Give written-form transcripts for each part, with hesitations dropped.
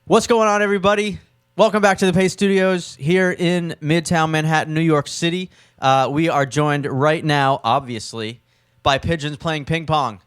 What's going on, everybody? Welcome back to the Pace Studios here in Midtown Manhattan, New York City. We are joined right now, obviously, by Pigeons playing ping pong.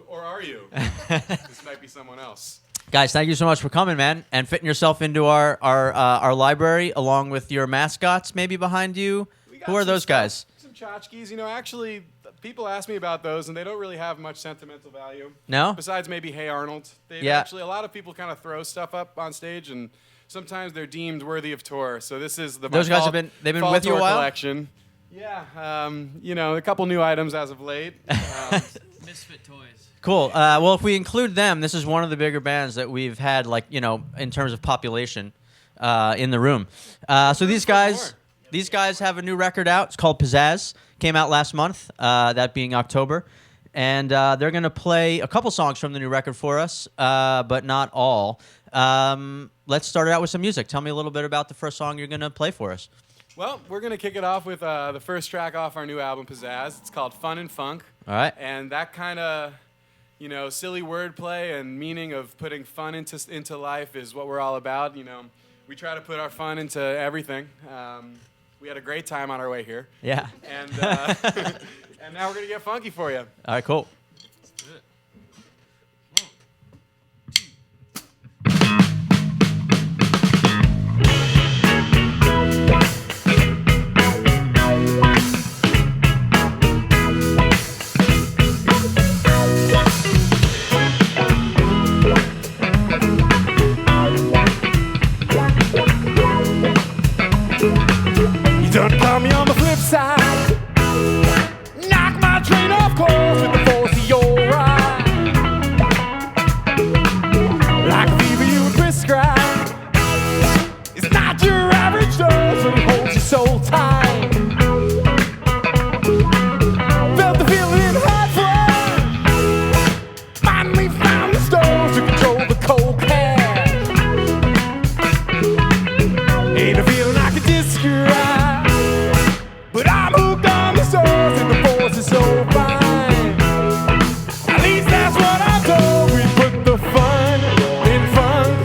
Or are you? This might be someone else. Guys, thank you so much for coming, man, and fitting yourself into our library along with your mascots maybe behind you. Who are those guys? Some tchotchkes. You know, actually, people ask me about those, and they don't really have much sentimental value. No? Besides maybe Hey Arnold. Actually, a lot of people kind of throw stuff up on stage, and sometimes they're deemed worthy of tour. So this is the those guys have been with you a while. Collection. Yeah, you know, a couple new items as of late. Misfit toys. Cool. Well, if we include them, this is one of the bigger bands that we've had, like, you know, in terms of population in the room. So these guys have a new record out. It's called Pizzazz. Came out last month, that being October. And they're going to play a couple songs from the new record for us, but not all. Let's start it out with some music. Tell me a little bit about the first song you're going to play for us. Well, we're going to kick it off with the first track off our new album, Pizzazz. It's called Fun and Funk. All right. And that kind of, you know, silly wordplay and meaning of putting fun into life is what we're all about. You know, we try to put our fun into everything. We had a great time on our way here. Yeah. And and now we're going to get funky for you. All right, cool. Let's do it. Done caught me on the flip side. Knock my train off course with the force of your ride. Like a fever you would prescribe. It's not your average dose, but it holds you so tight. Felt the feeling in hot flood. Finally found the stores to control the cold cash. Ain't a feeling I can describe. But I'm hooked on the source and the force is so fine. At least that's what I'm told. We put the fun in funk.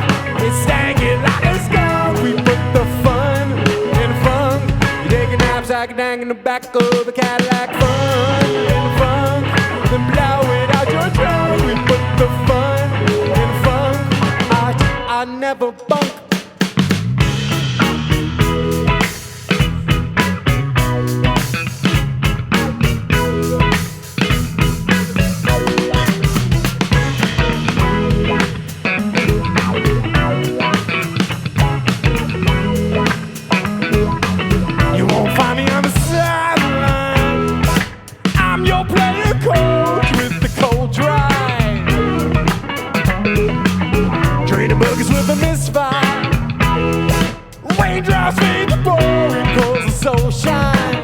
We stank it like a skunk. We put the fun in funk. You take a nap, sack a dang in the back of the Cadillac. Fun in funk. Then blow it out your trunk. We put the fun in funk. I never bunk. Raindrops fade the pouring, cause the soul shine.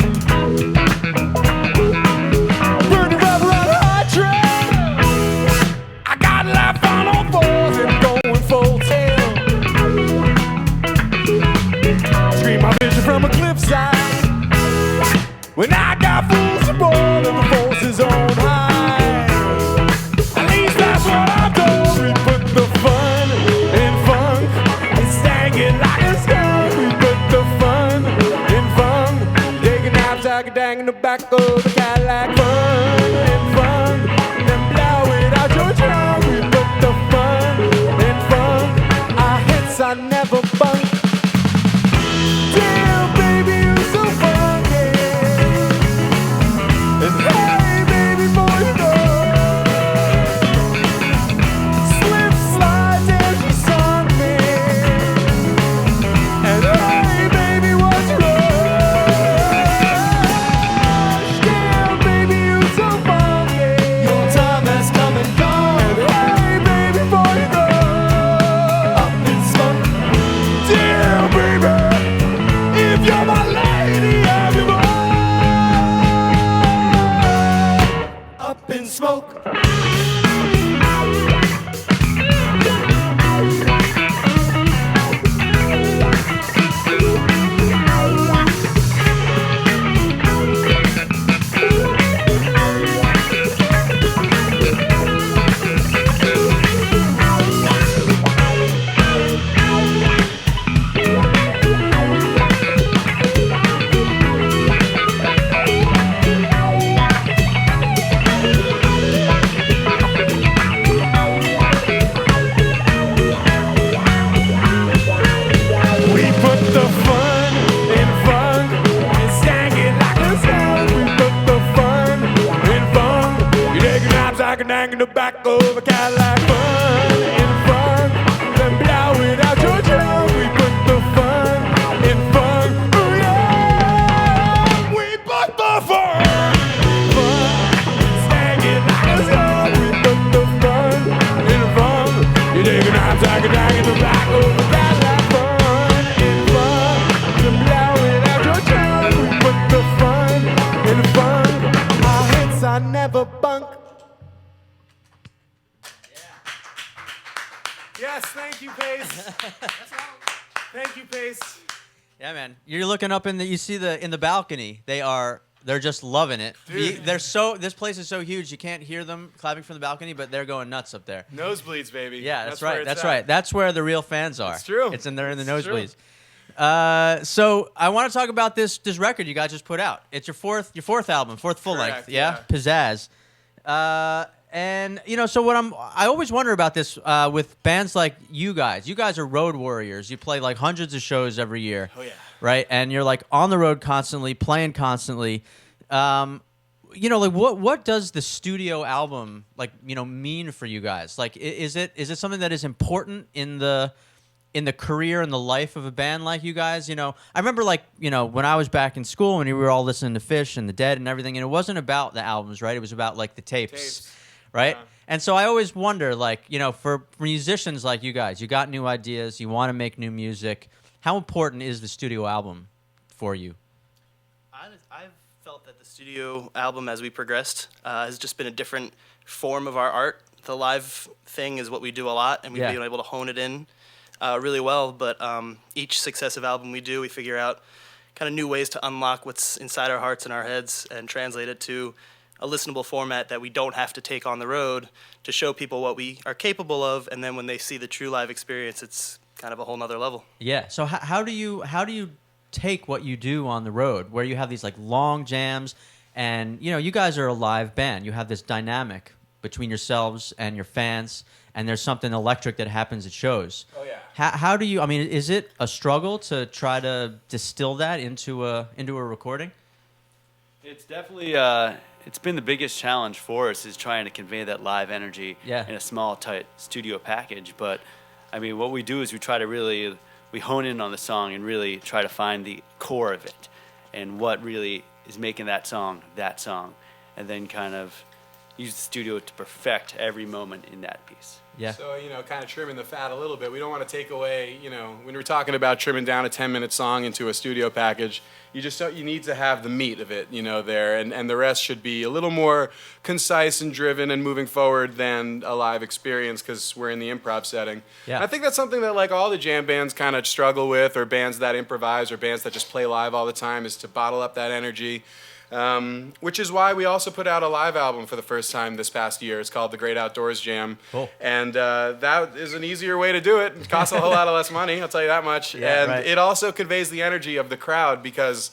Burning rubber on a hot trail. I got life on all fours and going full tail. Scream my vision from a cliffside. When I got full support and the force is on high. At least that's what I'm told. We put the fun in funk. And stank it like a skunk. We put the fun in funk. Take a nap, sack a dang in the back of the Cadillac. Fun in funk. Then blow it out your trunk. We put the fun in funk. Our hits I never bunk. Damn, baby, you're so funky. And hey, baby, boy, you know. Slip, slide, as you sung me. And hey, baby, what's your rush? I'm talking in the back of the bad like fun and fun. To blow it out your tongue. We put the fun in fun. Our hits I never bunk. Yes, thank you, Pace. Thank you, Pace. Yeah, man. You're looking up you see in the balcony. They're just loving it. Dude. This place is so huge you can't hear them clapping from the balcony, but they're going nuts up there. Nosebleeds, baby. Yeah, that's where right. it's That's at. right. That's where the real fans are. It's true. They're in the It's true. nosebleeds. So I want to talk about this record you guys just put out. It's your fourth album, fourth full length. Correct, Yeah, yeah. Pizzazz. And so I always wonder about this with bands like you guys. You guys are road warriors. You play like hundreds of shows every year. Oh, yeah. Right, and you're like on the road constantly, playing constantly. Like what does the studio album mean for you guys? Like, is it something that is important in the career and the life of a band like you guys? I remember when I was back in school and we were all listening to Fish and the Dead and everything, and it wasn't about the albums, right? It was about like the tapes. Right? Yeah. And so I always wonder, for musicians like you guys, you got new ideas, you want to make new music. How important is the studio album for you? I've felt that the studio album, as we progressed, has just been a different form of our art. The live thing is what we do a lot, and we've been able to hone it in really well. But each successive album we do, we figure out kind of new ways to unlock what's inside our hearts and our heads and translate it to a listenable format that we don't have to take on the road to show people what we are capable of. And then when they see the true live experience, it's kind of a whole nother level. Yeah. So how do you take what you do on the road, where you have these like long jams, and you guys are a live band. You have this dynamic between yourselves and your fans, and there's something electric that happens at shows. Oh, yeah. How do you? I mean, is it a struggle to try to distill that into a recording? It's definitely it's been the biggest challenge for us, is trying to convey that live energy in a small, tight studio package. But I mean, what we do is we hone in on the song and really try to find the core of it and what really is making that song, and then kind of use the studio to perfect every moment in that piece. Yeah. So, kind of trimming the fat a little bit. We don't want to take away, when we're talking about trimming down a 10-minute song into a studio package, you need to have the meat of it, there. And the rest should be a little more concise and driven and moving forward than a live experience, because we're in the improv setting. Yeah. And I think that's something that like all the jam bands kind of struggle with, or bands that improvise, or bands that just play live all the time, is to bottle up that energy. Which is why we also put out a live album for the first time this past year. It's called The Great Outdoors Jam. Cool. And that is an easier way to do it. It costs a whole lot of less money, I'll tell you that much. Yeah, and right. It also conveys the energy of the crowd, because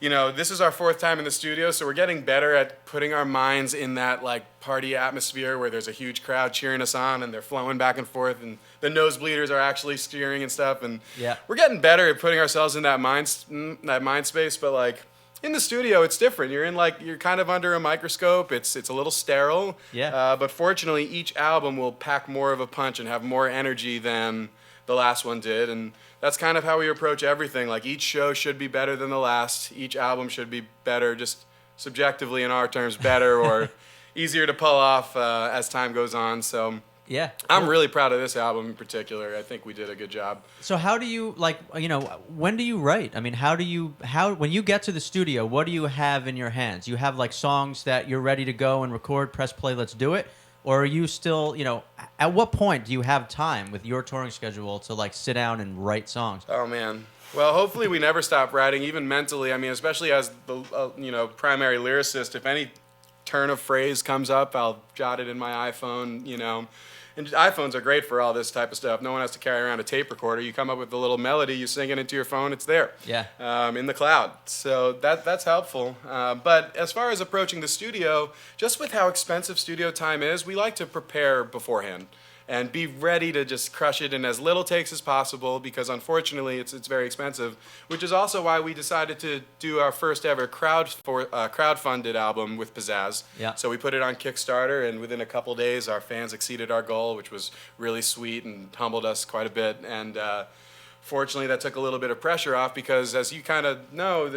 this is our fourth time in the studio, so we're getting better at putting our minds in that like party atmosphere where there's a huge crowd cheering us on and they're flowing back and forth, and the nosebleeders are actually cheering and stuff. And we're getting better at putting ourselves in that mind space. But like, in the studio, it's different. You're kind of under a microscope. It's a little sterile. Yeah. But fortunately, each album will pack more of a punch and have more energy than the last one did. And that's kind of how we approach everything. Like, each show should be better than the last. Each album should be better, just subjectively in our terms, better or easier to pull off as time goes on. So Yeah. I'm really proud of this album in particular. I think we did a good job. So how do you when do you write? I mean, when you get to the studio, what do you have in your hands? You have like songs that you're ready to go and record, press play, let's do it? Or are you still, at what point do you have time with your touring schedule to like sit down and write songs? Oh man. Well, hopefully we never stop writing, even mentally. I mean, especially as the primary lyricist, if any turn of phrase comes up, I'll jot it in my iPhone, And iPhones are great for all this type of stuff. No one has to carry around a tape recorder. You come up with a little melody, you sing it into your phone, it's there. Yeah. In the cloud. So that's helpful. But as far as approaching the studio, just with how expensive studio time is, we like to prepare beforehand and be ready to just crush it in as little takes as possible, because unfortunately it's very expensive, which is also why we decided to do our first ever crowdfunded album with Pizzazz. Yeah. So we put it on Kickstarter, and within a couple days our fans exceeded our goal, which was really sweet and humbled us quite a bit. And fortunately that took a little bit of pressure off, because as you kind of know,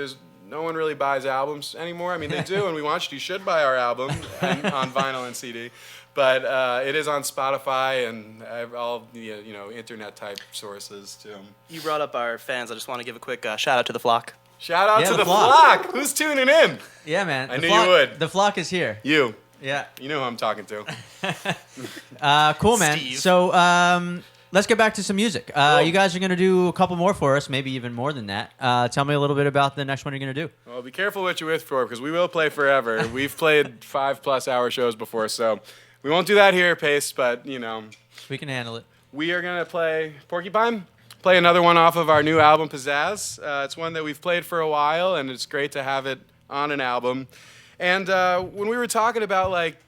no one really buys albums anymore. I mean, they do, and we want you should buy our album on vinyl and CD. But it is on Spotify and all internet type sources too. You brought up our fans. I just want to give a quick shout out to the flock. Shout out Yeah, to the the flock. Who's tuning in? Yeah, man. I The knew you would. The flock is here. You. Yeah. You know who I'm talking to. Cool, man. Steve. So let's get back to some music. You guys are going to do a couple more for us, maybe even more than that. Tell me a little bit about the next one you're going to do. Well, be careful what you wish for because we will play forever. We've played 5+ hour shows before, so we won't do that here, Pace, but, We can handle it. we are going to play Porcupine, play another one off of our new album, Pizzazz. It's one that we've played for a while, and it's great to have it on an album. And when we were talking about, like,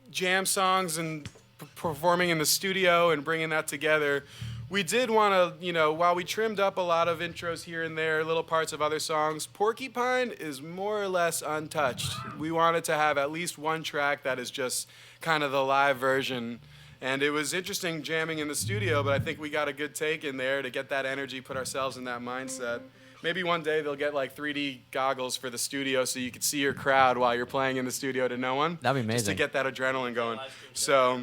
jam songs and performing in the studio and bringing that together, we did want to, while we trimmed up a lot of intros here and there, little parts of other songs, Porcupine is more or less untouched. We wanted to have at least one track that is just kind of the live version. And it was interesting jamming in the studio, but I think we got a good take in there to get that energy, put ourselves in that mindset. Maybe one day they'll get like 3D goggles for the studio so you can see your crowd while you're playing in the studio to no one. That'd be amazing. Just to get that adrenaline going. So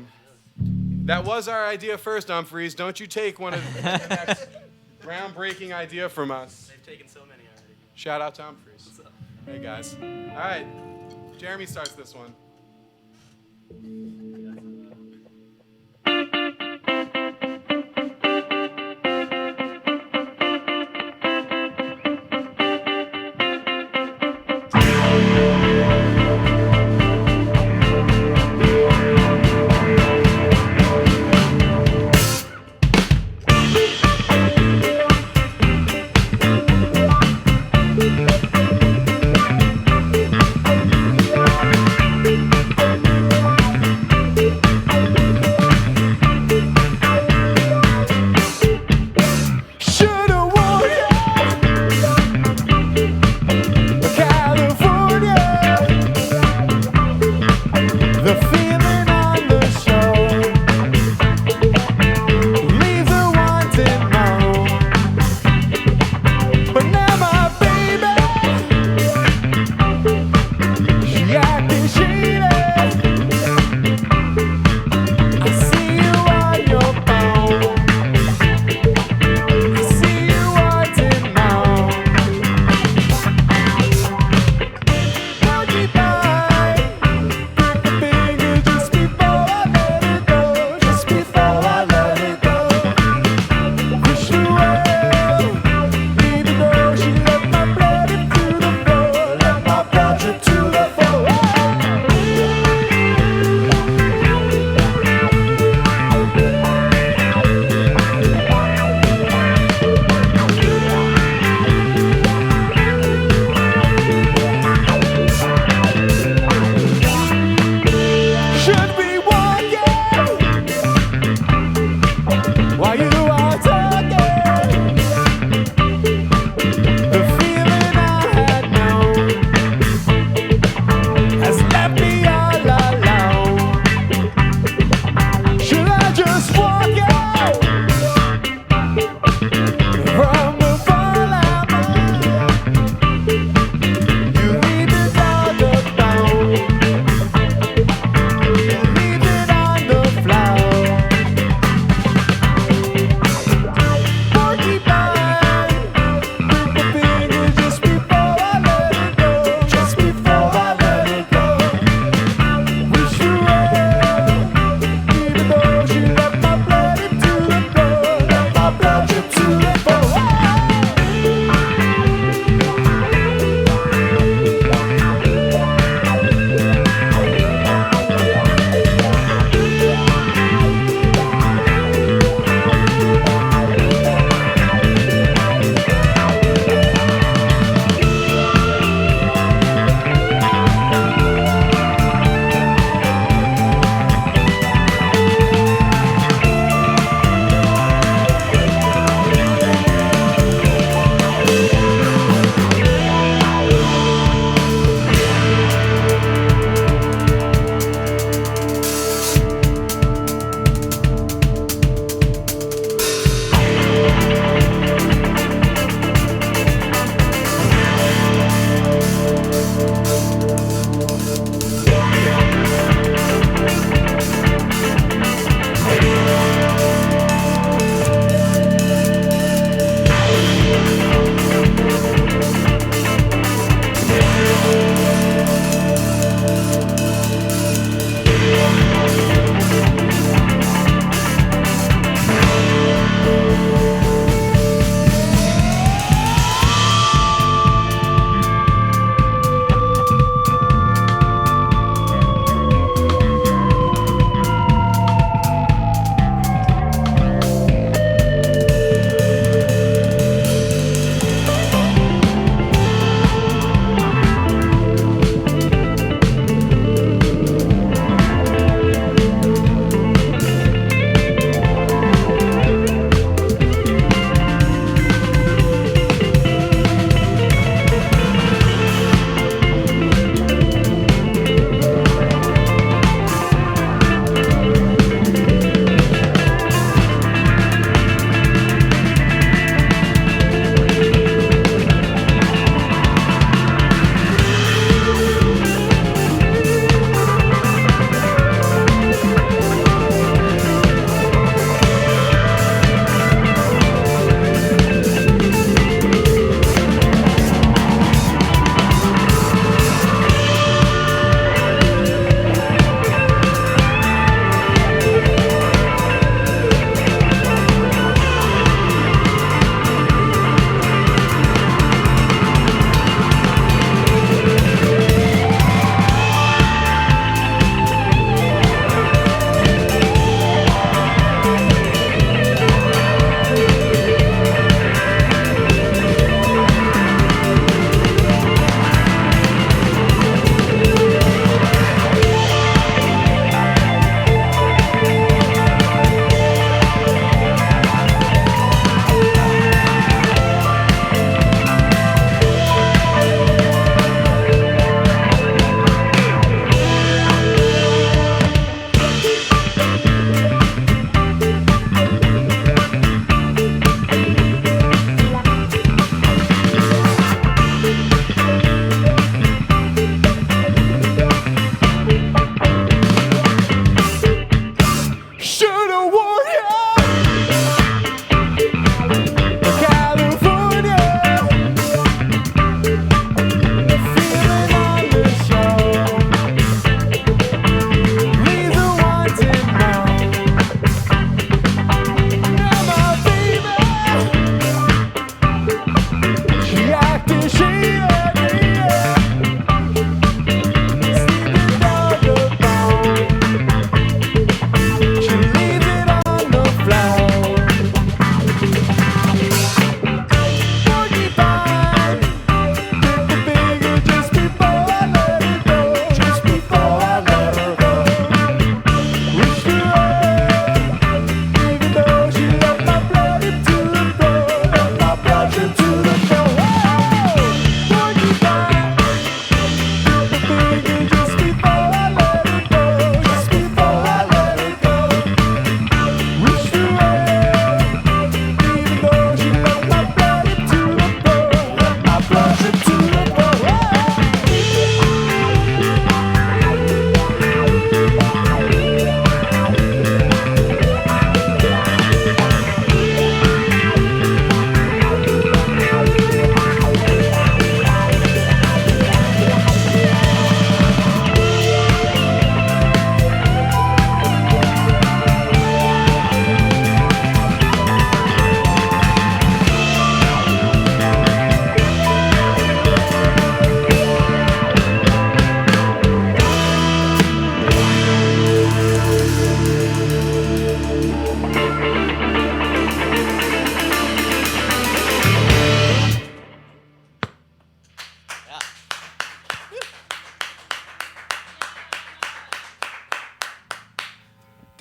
that was our idea first, Humphreys. Don't you take one of the next groundbreaking idea from us. They've taken so many already. Shout out to Humphreys. Hey, guys. All right. Jeremy starts this one.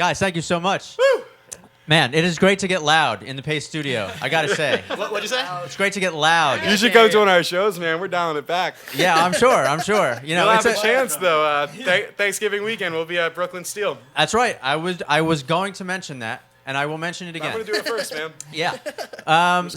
Guys, thank you so much. Woo! Man, it is great to get loud in the Pace studio. I gotta say, What'd you say? it's great to get loud. You should come to one of our shows, man. We're dialing it back. Yeah, I'm sure. You know, You'll it's have a chance though. Thanksgiving weekend, we'll be at Brooklyn Steel. That's right. I was going to mention that, and I will mention it again. I'm gonna do it first, man. Yeah.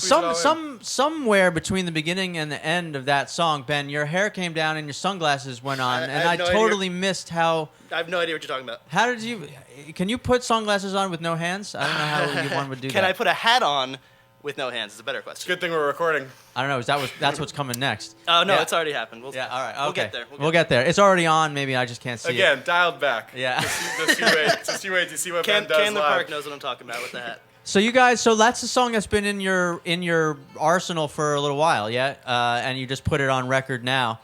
Somewhere between the beginning and the end of that song, Ben, your hair came down and your sunglasses went on, and I have no idea. totally missed how. I have no idea what you're talking about. How did you? Can you put sunglasses on with no hands? I don't know how one would do Can that. I put a hat on with no hands? Is a better question. Good thing we're recording. I don't know. That's what's coming next. Oh no, Yeah. it's already happened. Yeah. All right. Okay. We'll get there. We'll get there. It's already on. Maybe I just can't see it. Again, dialed back. Yeah. Just you wait to see what Ben does Candler live. Park knows what I'm talking about with the hat. So you guys, that's a song that's been in your arsenal for a little while, yeah, and you just put it on record now.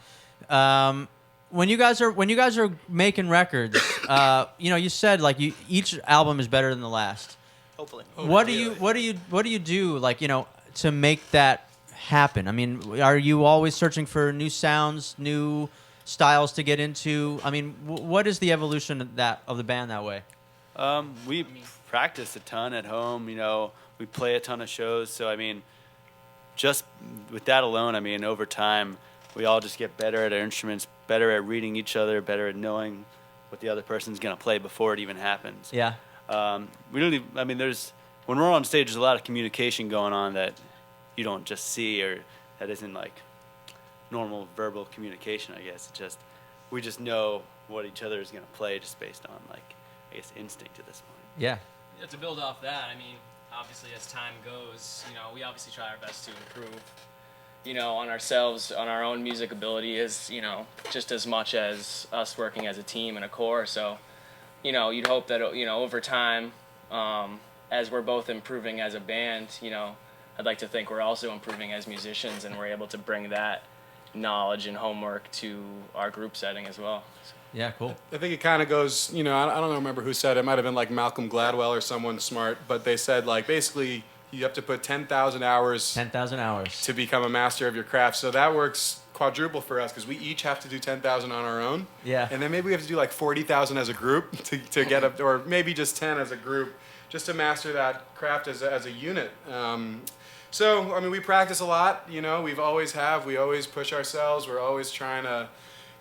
When you guys are making records, you said like each album is better than the last. Hopefully. What do you do like to make that happen? I mean, are you always searching for new sounds, new styles to get into? I mean, what is the evolution of the band that way? We practice a ton at home. We play a ton of shows. So I mean, just with that alone, I mean, over time, we all just get better at our instruments, better at reading each other, better at knowing what the other person's gonna play before it even happens. Yeah. When we're on stage, there's a lot of communication going on that you don't just see, or that isn't like normal verbal communication. I guess we just know what each other is gonna play just based on instinct at this point. Yeah. To build off that, I mean, obviously as time goes, we obviously try our best to improve, on ourselves, on our own music ability is, just as much as us working as a team and a core. So, you'd hope that, over time, as we're both improving as a band, I'd like to think we're also improving as musicians and we're able to bring that knowledge and homework to our group setting as well. So. Yeah, cool. I think it kind of goes, I don't remember who said it. It might have been like Malcolm Gladwell or someone smart, but they said like basically you have to put 10,000 hours 10,000 hours to become a master of your craft. So that works quadruple for us because we each have to do 10,000 on our own. Yeah. And then maybe we have to do like 40,000 as a group to get up, or maybe just 10 as a group, just to master that craft as a unit. So, I mean, we practice a lot, we always push ourselves. We're always trying to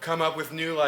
come up with new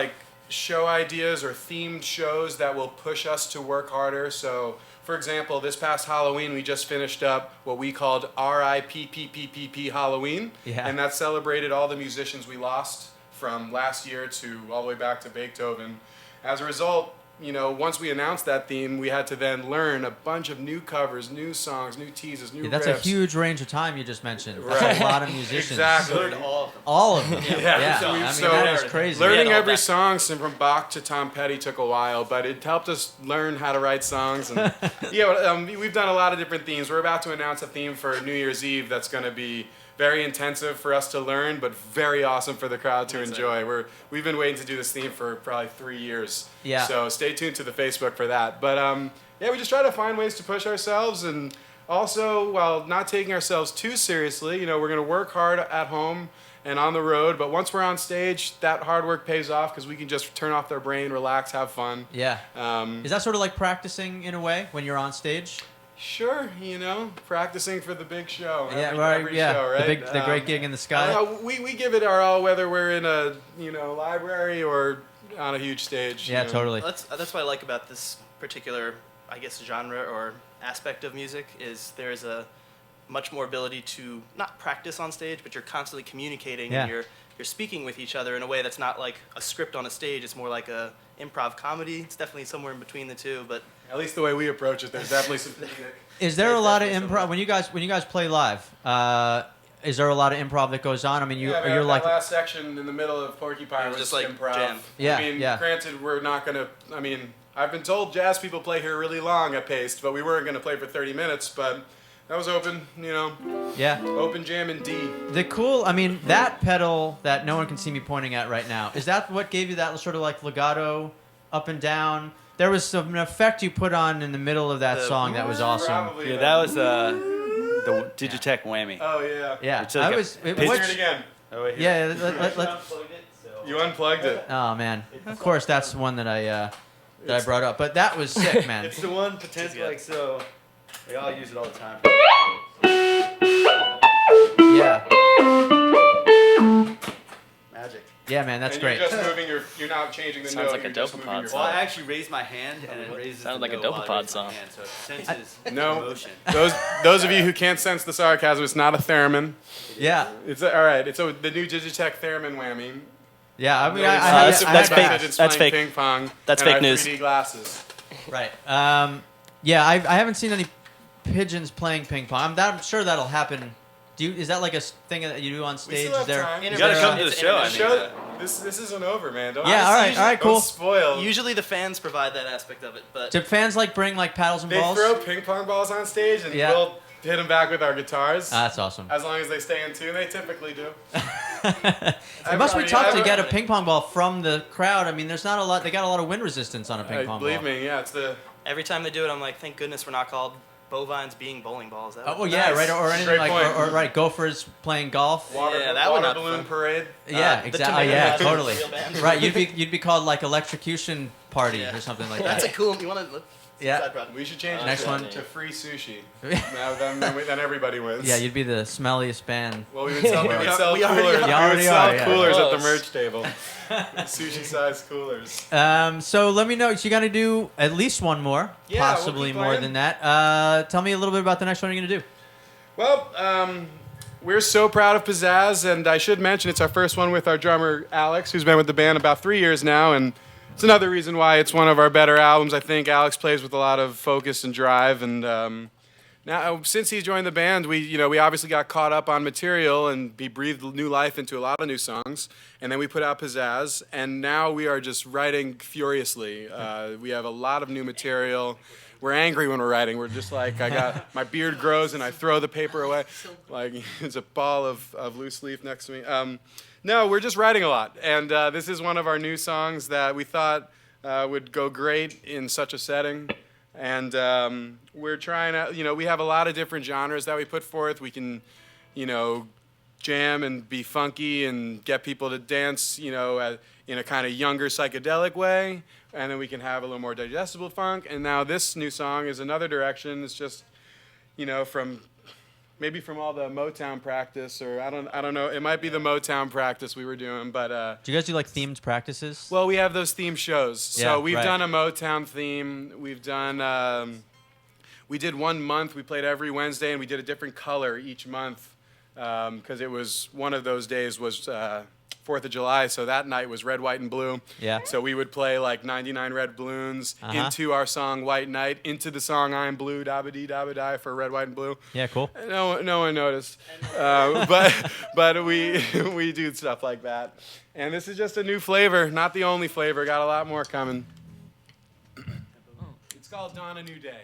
show ideas or themed shows that will push us to work harder. So, for example, this past Halloween, we just finished up what we called RIPPPPP Halloween. Yeah. And that celebrated all the musicians we lost from last year to all the way back to Beethoven. As a result, once we announced that theme, we had to then learn a bunch of new covers, new songs, new teases, new riffs. That's a huge range of time you just mentioned. That's Right. a lot of musicians. Exactly. Learned all of them. All of them. Yeah. I mean, So that is crazy. Learning all every that. song from Bach to Tom Petty took a while, but it helped us learn how to write songs. And we've done a lot of different themes. We're about to announce a theme for New Year's Eve that's going to be very intensive for us to learn, but very awesome for the crowd to enjoy. We've been waiting to do this theme for probably 3 years. Yeah. So stay tuned to the Facebook for that. But we just try to find ways to push ourselves, and also while not taking ourselves too seriously, we're going to work hard at home and on the road. But once we're on stage, that hard work pays off because we can just turn off our brain, relax, have fun. Yeah. Is that sort of like practicing in a way when you're on stage? Sure, practicing for the big show. Every show, right? The great gig in the sky. We give it our all, whether we're in a library or on a huge stage. Yeah, totally. That's what I like about this particular, I guess, genre or aspect of music is there's a much more ability to not practice on stage, but you're constantly communicating Yeah. and you're speaking with each other in a way that's not like a script on a stage. It's more like a improv comedy. It's definitely somewhere in between the two, but At least the way we approach it, there's definitely some. Is there a lot of definitely improv when you guys play live? Is there a lot of improv that goes on? I mean, you're that like last section in the middle of Porcupine was just like improv. jam. Yeah, I mean, yeah. granted, we're not gonna. I mean, I've been told jazz people play here really long at Paste, but we weren't gonna play for 30 minutes. But that was open, yeah. open jam in D. That pedal that no one can see me pointing at right now, is that what gave you that sort of like legato up and down? There was an effect you put on in the middle of that song that was awesome. Probably, Yeah, that was the Digitech whammy. Oh yeah. Yeah, It's like Let's hear it again. Oh, wait, here. yeah. You unplugged it. Oh man, of course that's the one that I that I brought up. But that was sick, man. It's the one potential, like, so they all use it all the time. Yeah. Magic. Yeah, man, that's And great. You're just moving you're not changing the Sounds note. like a you're just moving Dopapod your song. Well, I thumb. actually raised my hand, and it raises Sounded the like a note while I Dopapod raise my song. hand, so it senses No. emotion. Those of you who can't sense the sarcasm, it's not a theremin. Yeah. It's all right. It's the new Digitech theremin whammy. Yeah, I mean, that's fake. It's That's playing fake. ping pong. That's and fake our news. 3D glasses. Right. Yeah, I haven't seen any pigeons playing ping pong. I'm sure that'll happen. Is that like a thing that you do on We stage? still have Is there? time. You gotta come to the It's show. I intermission. mean, This isn't over, man. Don't Yeah, all right, cool. Don't spoil. Usually the fans provide that aspect of it, but Do fans like bring like paddles and They balls? throw ping pong balls on stage, and Yeah. we'll hit them back with our guitars. That's awesome. As long as they stay in tune, they typically do. It must be tough to get a ping pong ball from the crowd. I mean, there's not a lot. They got a lot of wind resistance on a ping pong Believe ball. me, yeah, it's the every time they do it, I'm like, thank goodness we're not called bovines being bowling balls. That Oh would- yeah, Nice. right. Or anything Great like, point. or right, gophers playing golf. water, Yeah, that would water not be balloon fun. parade. Yeah, the exactly. tomato Yeah, band, totally. real band. Right, you'd be called like electrocution party Yeah. or something like That's that. a cool. You want to? Yeah. We should change Next it one. to free sushi. Now then everybody wins. Yeah, you'd be the smelliest band. Well, we would sell We coolers. already are. We You would already sell are, yeah. coolers at the Close. merch table. Sushi-sized coolers. So let me know. So you got to do at least one more, Yeah, we'll possibly keep more playing. than that. Tell me a little bit about the next one you're gonna do. Well, we're so proud of Pizzazz, and I should mention it's our first one with our drummer Alex, who's been with the band about 3 years now, and it's another reason why it's one of our better albums. I think Alex plays with a lot of focus and drive, and now since he's joined the band, we obviously got caught up on material, and he breathed new life into a lot of new songs, and then we put out Pizzazz, and now we are just writing furiously. We have a lot of new material. We're angry when we're writing. We're just like, my beard grows and I throw the paper away. Like, it's a ball of loose leaf next to me. No, we're just writing a lot. And this is one of our new songs that we thought would go great in such a setting. And we're trying to, we have a lot of different genres that we put forth. We can, jam and be funky and get people to dance, in a kind of younger psychedelic way. And then we can have a little more digestible funk. And now this new song is another direction. It's just, from all the Motown practice, or I don't know. It might be the Motown practice we were doing, but Do you guys do like themed practices? well, we have those theme shows. So Yeah, we've right. done a Motown theme. We've done. We did 1 month. We played every Wednesday, and we did a different color each month because it was one of those days was 4th of July. So that night was red, white, and blue. Yeah. So we would play like 99 red balloons into our song White Night, into the song I'm Blue, da ba dee da ba die for red, white, and blue. Yeah, cool. No one noticed, but we do stuff like that, and this is just a new flavor, not the only flavor. Got a lot more coming. It's called Dawn a New Day.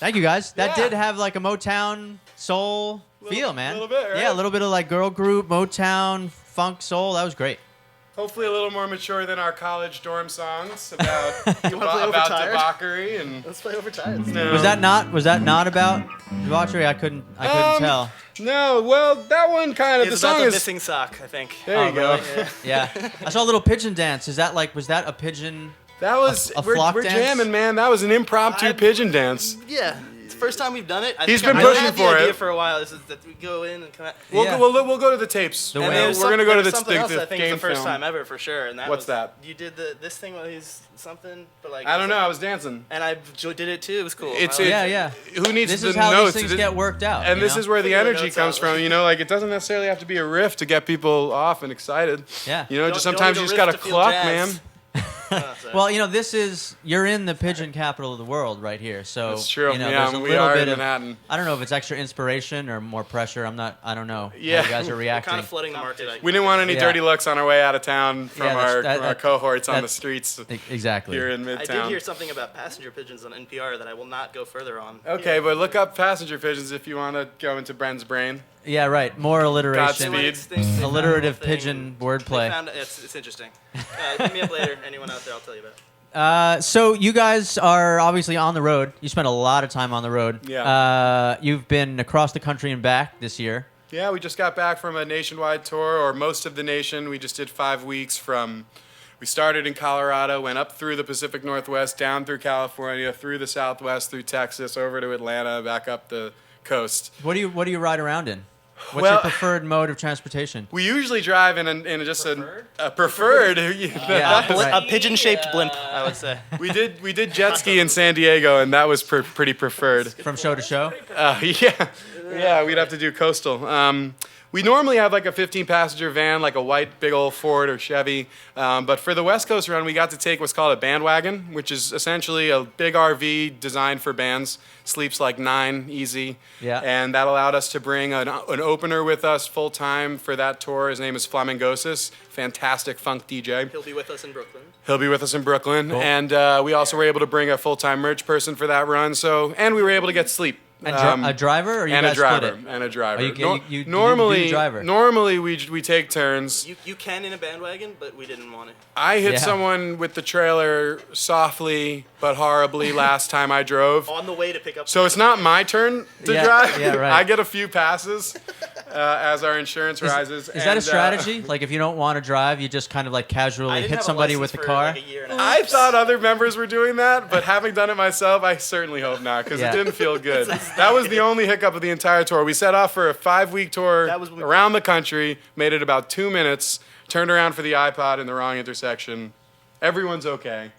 Thank you, guys. That Yeah. did have like a Motown soul feel, man. little bit, right? Yeah, a little bit of like girl group, Motown, funk, soul. That was great. Hopefully a little more mature than our college dorm songs about You wanna play about Overtired? debauchery and. Let's play Overtired. No. Was that not about debauchery? I couldn't tell. No, well, that one kind of It's the about song the is. missing sock, I think. There you go. Really? Yeah. I saw a little pigeon dance. Is that like was that a pigeon? That was A we're flock dance? jamming, man. That was an impromptu pigeon dance. Yeah, it's the first time we've done it. He's I've been really pushing had the for idea it. for a while. This is that we go in and come out. Yeah. We'll go to the tapes. The And way- then There's we're gonna go to the something else. I think game it's the first film. time ever for sure. And that What's was, that? You did this thing where he's something, but like I don't know. I was dancing. And I did it too. It was cool. It's I like Yeah, it. yeah. Who needs This the is how notes? these things get worked out. And you this know? is where the Figure the energy notes comes out. from. You know, like it doesn't necessarily have to be a riff to get people off and excited. Yeah. You know, You just don't need sometimes a you just riff gotta to feel cluck, jazz. man. Well, you know, you're in the pigeon capital of the world right here. So That's true. You know, Yeah, there's a we little are bit in of Manhattan. I don't know if it's extra inspiration or more pressure. I don't know Yeah. how you guys are reacting. kind of flooding the market. We didn't want any Yeah. dirty looks on our way out of town from Yeah, that's- our, that- from our that- cohorts on the that's- streets Exactly. here in I Midtown. did hear something about passenger pigeons on NPR that I will not go further on. Okay, but look up passenger pigeons if you want to go into Bren's brain. Yeah, right. More alliteration. Godspeed. Alliterative pigeon wordplay. It's interesting. Hit me up later. Anyone out there, I'll tell you about it. So you guys are obviously on the road. You spent a lot of time on the road. Yeah. You've been across the country and back this year. Yeah, we just got back from a nationwide tour, or most of the nation. We just did 5 weeks we started in Colorado, went up through the Pacific Northwest, down through California, through the Southwest, through Texas, over to Atlanta, back up the coast. What do you ride around in? What's Well- your preferred mode of transportation? We usually drive in just a preferred. Yeah. Right. A pigeon-shaped blimp, I would say. We did jet ski in San Diego, and that was pretty preferred. From show to show? Yeah, we'd have to do coastal. We normally have like a 15-passenger van, like a white big old Ford or Chevy. But for the West Coast run, we got to take what's called a bandwagon, which is essentially a big RV designed for bands. Sleeps like 9 easy. Yeah. And that allowed us to bring an opener with us full time for that tour. His name is Flamingosis, fantastic funk DJ. He'll be with us in Brooklyn. He'll be with us in Brooklyn. Cool. And we also were able to bring a full-time merch person for that run. And we were able to get sleep. And a driver, or you and guys a driver, split it? and a driver. Oh, you normally, do the driver. normally we take turns. You can in a bandwagon, but we didn't want to. I hit Yeah. someone with the trailer softly but horribly last time I drove. On the way to pick up. So it's not my turn to Yeah, drive. yeah, right. I get a few passes as our insurance rises. Is that a strategy? Like if you don't want to drive, you just kind of like I casually didn't hit have a somebody license with the for, car? like, a year and a half. I thought other members were doing that, but having done it myself, I certainly hope not, because Yeah. it didn't feel good. That was the only hiccup of the entire tour. We set off for a 5-week tour That was when we- around the country, made it about 2 minutes, turned around for the iPod in the wrong intersection. Everyone's okay.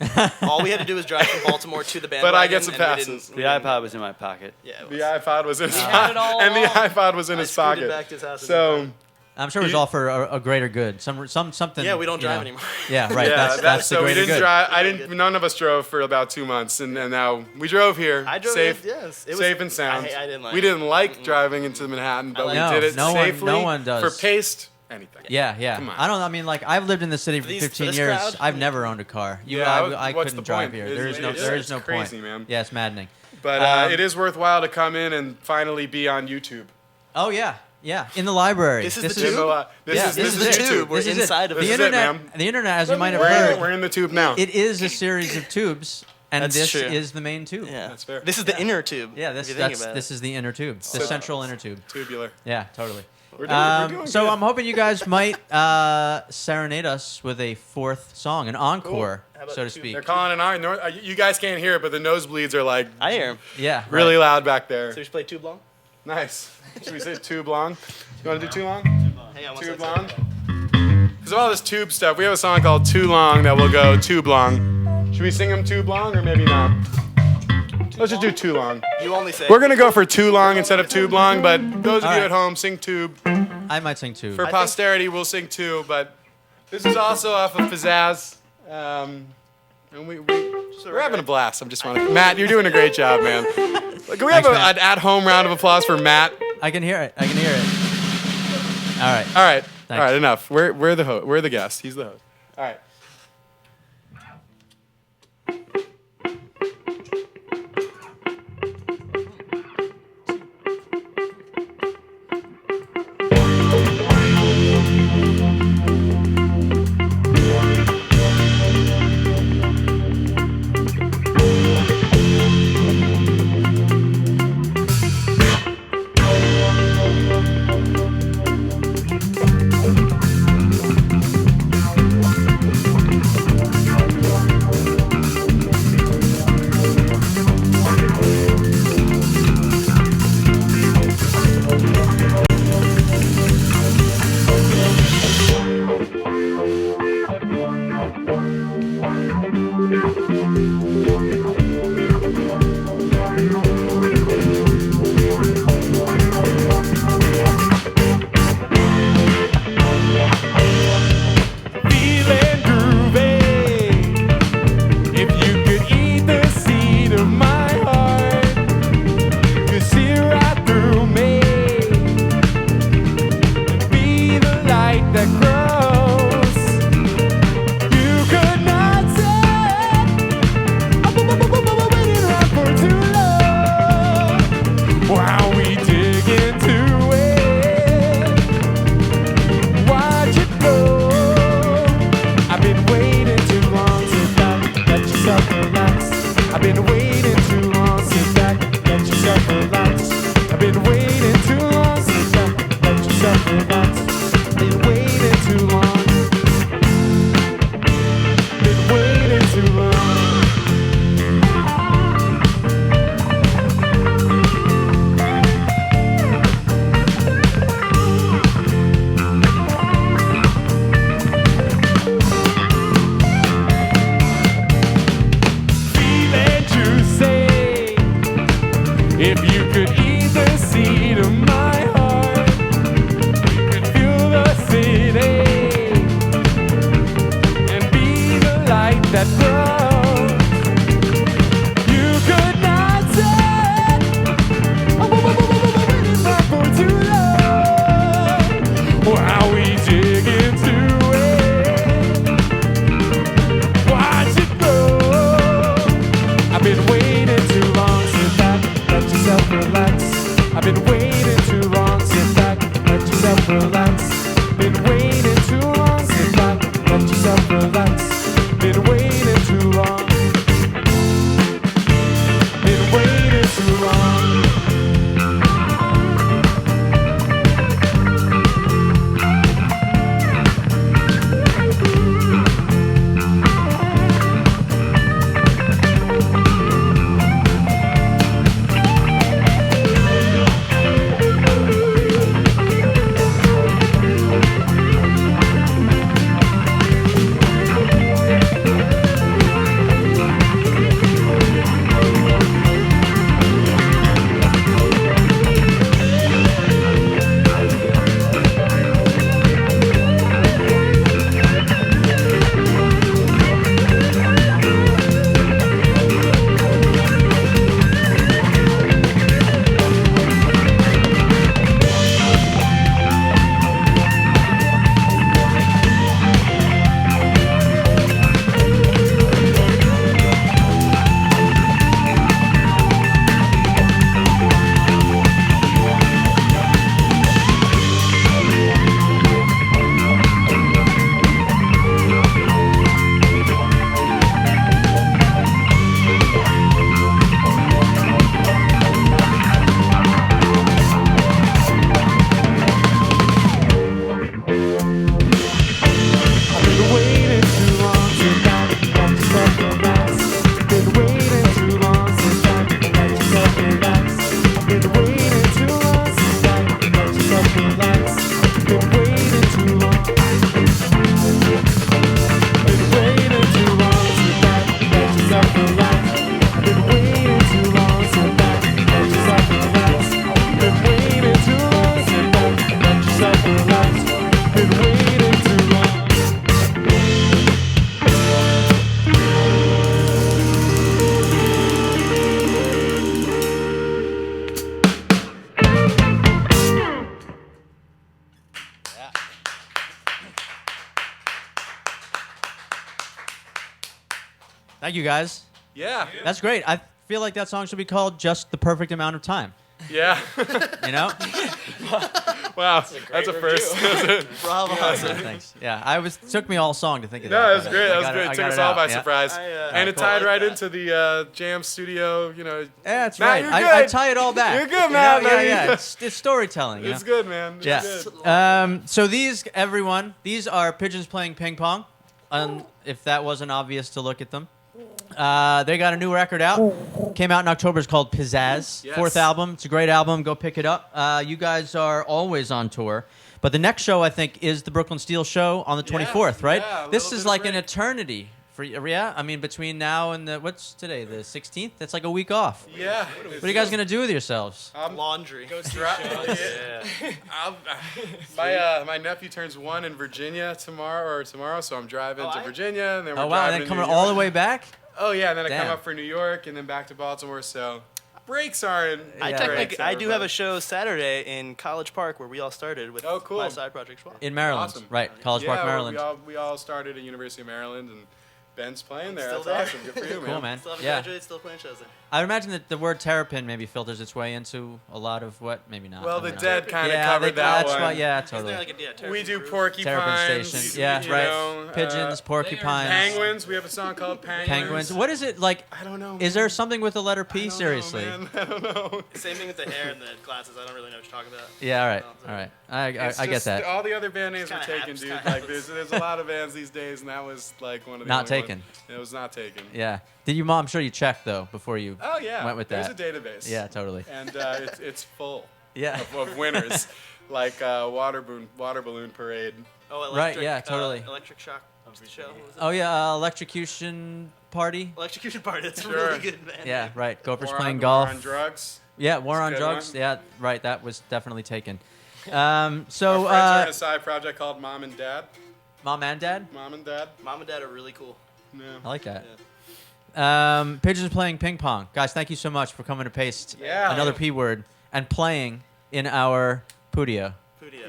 All we had to do was drive from Baltimore to the bandwagon. But I get some and we passes. didn't- The iPod was in my pocket. Yeah, it The was. iPod was in his had it pocket, all and the along. iPod was in I his scooted pocket. back to his house. So, I'm sure it was all for a greater good. Something. Yeah, we don't you drive know. anymore. Yeah, right. yeah, that's the so we greater didn't good. drive. I didn't. None of us drove for about 2 months, and now we drove here, I drove safe, it, yes. It was, safe and sound. I didn't like we it. didn't like driving into Manhattan, but like we it. did it No, no one- safely no one does. for paced anything. Yeah, yeah. Come on. I mean, like I've lived in the city for these- for 15 this years. crowd? I've never owned a car. Yeah, I what's couldn't the drive point? here. It's- There is it's no crazy, point. man. Yeah, it's maddening. But it is worthwhile to come in and finally be on YouTube. Oh yeah, yeah. In the library. This is the In tube? this Yeah, is this is the the YouTube. tube. We're This is it. inside of the This is it. it, internet. ma'am. The internet, as you might have We're heard, in the tube now. it is a series of tubes, and That's this true. is the main tube. Yeah, That's fair. This is the inner tube. Yeah, if you think about this it. is the inner tube, the central inner tube. Tubular. Yeah, totally. We're doing So good. I'm hoping you guys might serenade us with a fourth song, an encore, How about so to two? speak. They're calling an hour. You guys can't hear it, but the nosebleeds are like I hear him. Yeah, really right. loud back there. So we should play tube long? Nice. Should we say tube long? You want to do too long? Hang on one Tube second. long? Because of all this tube stuff, we have a song called Too Long that will go tube long. Should we sing them tube long or maybe not? Let's just do too long. You only say. We're going to go for too long instead of tube long, but those of All you right. at home, sing tube. I might sing too. For posterity, we'll sing too, but this is also off of Pizzazz. And we're having a blast. I'm just wanting Matt, you're doing a great job, man. Can we have Thanks, Matt. an at-home round of applause for Matt? I can hear it. I can hear it. All right. All right. Thanks. All right, enough. We're the we're the guest. He's the host. All right. that grows. You could not say, waiting for too long. How we dig into it, watch it grow. I've been waiting too long, sit back, let yourself relax. I've been waiting too long, sit back, let yourself relax. Been waiting too long, sit back, let yourself relax. Been waiting too long. Been waiting too long. Thank you, guys. Yeah. That's great. I feel like that song should be called Just the Perfect Amount of Time. Yeah. You know? Wow. That's a first. Bravo. Thanks. Yeah, took me all song to think of that. No, that was but great. I That was got great. I It got took us it all out, by yeah. surprise. And it tied right into the Jam Studio, you know. Yeah, that's Matt, right. you're I good. tie it all back. You're good, You Matt, know? Yeah, baby. yeah. It's storytelling. You It's know? good, man. It's Yeah. good. So these are Pigeons playing ping pong. If that wasn't obvious to look at them. They got a new record out. Came out in October. It's called Pizzazz. Yes. 4th album. It's a great album. Go pick it up. You guys are always on tour. But the next show, I think, is the Brooklyn Steel show on the 24th, right? yeah, a This little is bit of like an break. eternity. Yeah? I mean, between now and what's today? The 16th? That's like a week off. Yeah. What are you guys going to do with yourselves? Laundry. My nephew turns 1 in Virginia tomorrow, so I'm driving to Virginia, and then we're Oh, wow. And driving then to coming New all the York. way back? Oh yeah, and then I come Damn. up for New York, and then back to Baltimore. So breaks aren't. Yeah. breaks, I do have a everybody. show Saturday in College Park where we all started with Oh, cool. my side project Schwab. In Maryland. Awesome. Right. College Park, Yeah, Maryland. we all started at University of Maryland, and Ben's playing there. Still That's there. awesome. Good for you, man. Cool, man. Still haven't Yeah. graduated, still playing shows there. I would imagine that the word terrapin maybe filters its way into a lot of what? Maybe not. Well, I the don't know. Dead kind of Yeah, covered that that's one. why. Yeah, Isn't totally. there like a terrapin We do cruise? Porcupines. Terrapin Station. Yeah, you right. know, Pigeons, porcupines, Penguins. We have a song called Penguins. penguins. What is it like? I don't know. Is there something with the letter P? I don't know, Seriously. man. I don't know. Same thing with the hair and the glasses. I don't really know what you're talking about. Yeah. All right. No, All right. It's I get just that. All the other band names were kinda taken, happens, dude. kinda Like there's a lot of bands these days, and that was like one of the Not only taken. ones. It was not taken. Yeah. Did you? I'm sure you checked though before you. Oh yeah. Went with There's that. a database. Yeah. Totally. And it's full Yeah. of winners, like water balloon parade. Oh, Right, electric, yeah, totally. Electric Shock show. What was it? Oh yeah. Electrocution party. Electrocution Party. That's a Sure. really good band. Yeah. Right. Gophers War playing on, golf. War on drugs. Yeah. War on good drugs. one. Yeah. Right. That was definitely taken. So Our friends are in a side project called Mom and Dad. mom and dad. Mom and Dad. Mom and Dad are really cool. I like that. Pigeons playing ping pong. Guys, thank you so much for coming to Paste. Yeah. Another P word. And playing in our Pudio.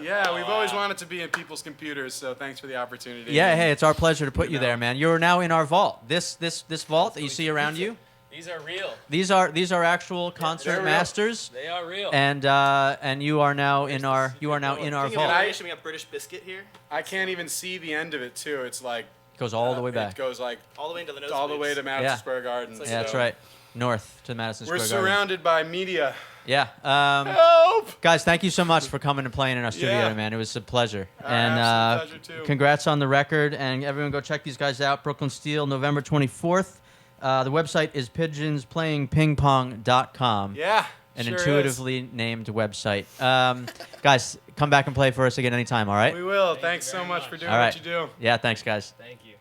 Yeah, we've always wanted to be in people's computers, so thanks for the opportunity. Yeah, hey, it's our pleasure to put you there, man. You're now in our vault. This vault that you see around you. These are real. These are actual concert masters. They are real. And you are now in our vault. We have British Biscuit here. I can't even see the end of it too. It's like It goes all the way back. It goes like all the way into the nose. all the way to Madison Square Garden. Yeah, that's right. North to Madison Square Garden. We're surrounded by media. Yeah. Help! Guys, thank you so much for coming and playing in our studio, man. It was a pleasure. Absolute pleasure too. Congrats on the record, and everyone go check these guys out. Brooklyn Steel, November 24th. The website is pigeonsplayingpingpong.com. Yeah. An sure intuitively named website. Guys, come back and play for us again anytime, all right? We will. Thanks so much for doing all right. what you do. Yeah, thanks, guys. Thank you.